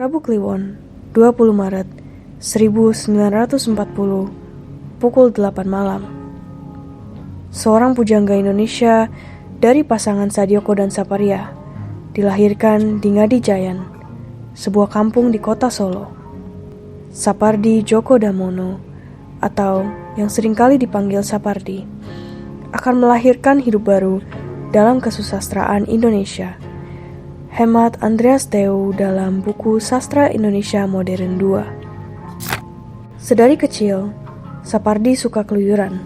Rabu Kliwon, 20 Maret 1940, pukul 8 malam. Seorang pujangga Indonesia dari pasangan Sadioko dan Saparia dilahirkan di Ngadijayan, sebuah kampung di kota Solo. Sapardi Djoko Damono, atau yang seringkali dipanggil Sapardi, akan melahirkan hidup baru dalam kesusastraan Indonesia. Hemat Andreas Teu dalam buku Sastra Indonesia Modern 2. Sedari kecil, Sapardi suka keluyuran.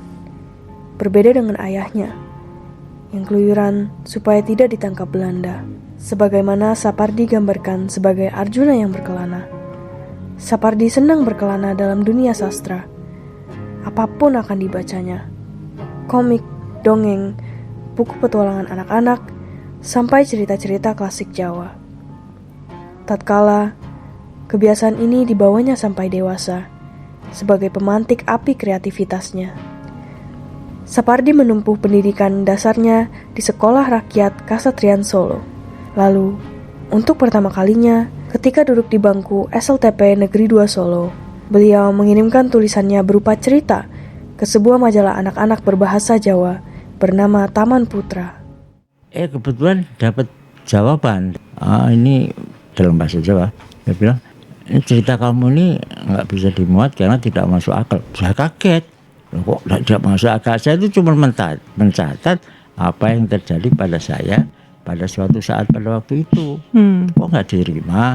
Berbeda dengan ayahnya, yang keluyuran supaya tidak ditangkap Belanda. Sebagaimana Sapardi gambarkan sebagai Arjuna yang berkelana. Sapardi senang berkelana dalam dunia sastra. Apapun akan dibacanya. Komik, dongeng, buku petualangan anak-anak, sampai cerita-cerita klasik Jawa. Tatkala, kebiasaan ini dibawanya sampai dewasa, sebagai pemantik api kreativitasnya. Sapardi menempuh pendidikan dasarnya di Sekolah Rakyat Kasatrian Solo. Lalu, untuk pertama kalinya, ketika duduk di bangku SLTP Negeri 2 Solo, beliau mengirimkan tulisannya berupa cerita ke sebuah majalah anak-anak berbahasa Jawa bernama Taman Putra. Kebetulan dapat jawaban. Ini dalam bahasa Jawa. Dia bilang, ini cerita kamu ini nggak bisa dimuat karena tidak masuk akal. Saya kaget. Loh, kok tidak masuk akal? Saya itu cuma mencatat apa yang terjadi pada saya pada suatu saat pada waktu itu. Kok nggak diterima?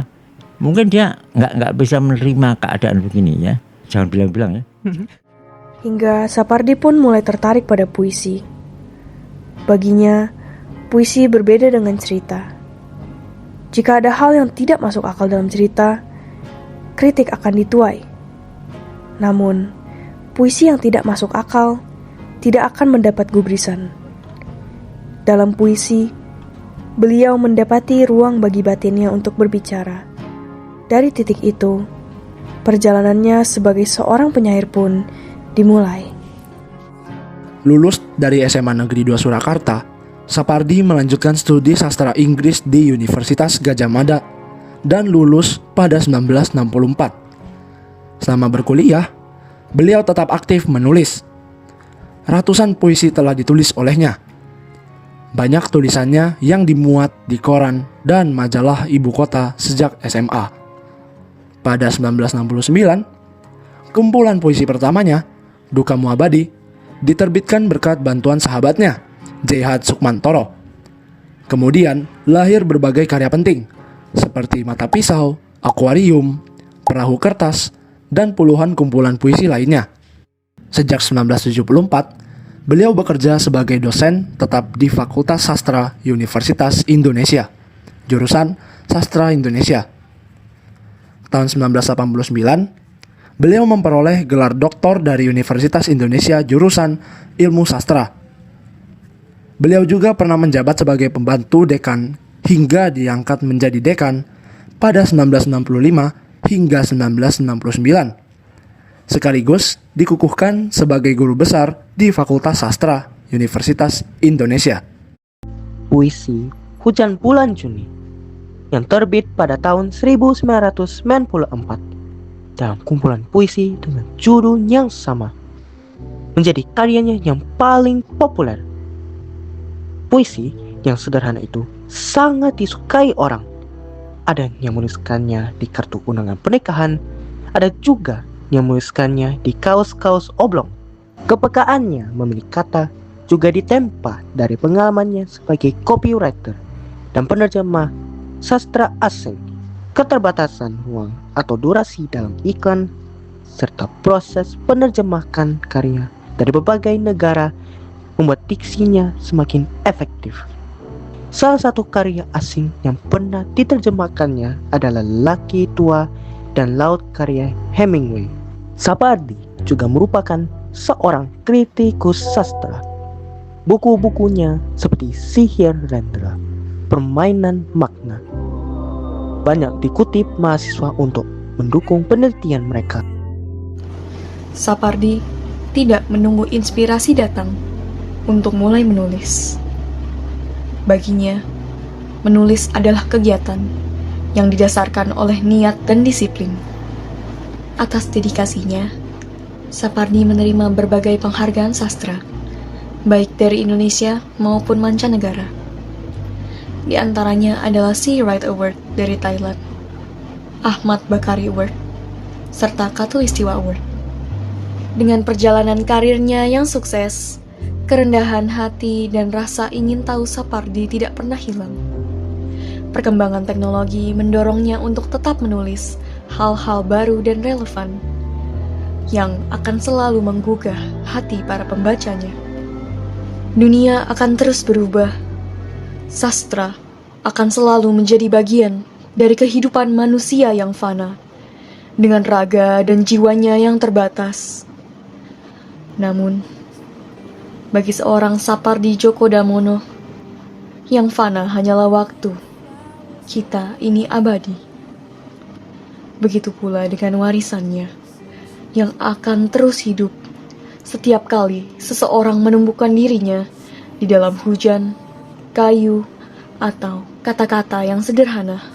Mungkin dia nggak bisa menerima keadaan begini ya. Jangan bilang-bilang ya. Hingga Sapardi pun mulai tertarik pada puisi. Baginya, puisi berbeda dengan cerita. Jika ada hal yang tidak masuk akal dalam cerita, kritik akan dituai. Namun, puisi yang tidak masuk akal tidak akan mendapat gubrisan. Dalam puisi, beliau mendapati ruang bagi batinnya untuk berbicara. Dari titik itu, perjalanannya sebagai seorang penyair pun dimulai. Lulus dari SMA Negeri 2 Surakarta, Sapardi melanjutkan studi sastra Inggris di Universitas Gadjah Mada dan lulus pada 1964. Selama berkuliah, beliau tetap aktif menulis. Ratusan puisi telah ditulis olehnya. Banyak tulisannya yang dimuat di koran dan majalah ibu kota sejak SMA. Pada 1969, kumpulan puisi pertamanya, Dukamu Abadi, diterbitkan berkat bantuan sahabatnya, J.H. Sukmantoro. Kemudian lahir berbagai karya penting, seperti Mata Pisau, Akuarium, Perahu Kertas, dan puluhan kumpulan puisi lainnya. Sejak 1974, beliau bekerja sebagai dosen tetap di Fakultas Sastra Universitas Indonesia, jurusan Sastra Indonesia. Tahun 1989, beliau memperoleh gelar doktor dari Universitas Indonesia jurusan Ilmu Sastra. Beliau juga pernah menjabat sebagai pembantu dekan hingga diangkat menjadi dekan pada 1965 hingga 1969. Sekaligus dikukuhkan sebagai guru besar di Fakultas Sastra Universitas Indonesia. Puisi Hujan Bulan Juni yang terbit pada tahun 1994 dalam kumpulan puisi dengan judul yang sama menjadi karyanya yang paling populer. Puisi yang sederhana itu sangat disukai orang. Ada yang menuliskannya di kartu undangan pernikahan, ada juga yang menuliskannya di kaos-kaos oblong. Kepekaannya memilih kata juga ditempa dari pengalamannya sebagai copywriter dan penerjemah sastra asing, keterbatasan ruang atau durasi dalam iklan, serta proses penerjemahan karya dari berbagai negara membuat diksinya semakin efektif. Salah satu karya asing yang pernah diterjemahkannya adalah Laki Tua dan Laut karya Hemingway. Sapardi juga merupakan seorang kritikus sastra. Buku-bukunya seperti Sihir Rendra, Permainan Makna, banyak dikutip mahasiswa untuk mendukung penelitian mereka. Sapardi tidak menunggu inspirasi datang untuk mulai menulis. Baginya, menulis adalah kegiatan yang didasarkan oleh niat dan disiplin. Atas dedikasinya, Sapardi menerima berbagai penghargaan sastra, baik dari Indonesia maupun mancanegara. Di antaranya adalah Sea Right Award dari Thailand, Ahmad Bakari Award, serta Katulistiwa Award. Dengan perjalanan karirnya yang sukses, kerendahan hati dan rasa ingin tahu Sapardi tidak pernah hilang. Perkembangan teknologi mendorongnya untuk tetap menulis hal-hal baru dan relevan yang akan selalu menggugah hati para pembacanya. Dunia akan terus berubah. Sastra akan selalu menjadi bagian dari kehidupan manusia yang fana, dengan raga dan jiwanya yang terbatas. Namun, bagi seorang Sapardi Djoko Damono, yang fana hanyalah waktu, kita ini abadi. Begitu pula dengan warisannya, yang akan terus hidup setiap kali seseorang menemukan dirinya di dalam hujan, kayu, atau kata-kata yang sederhana.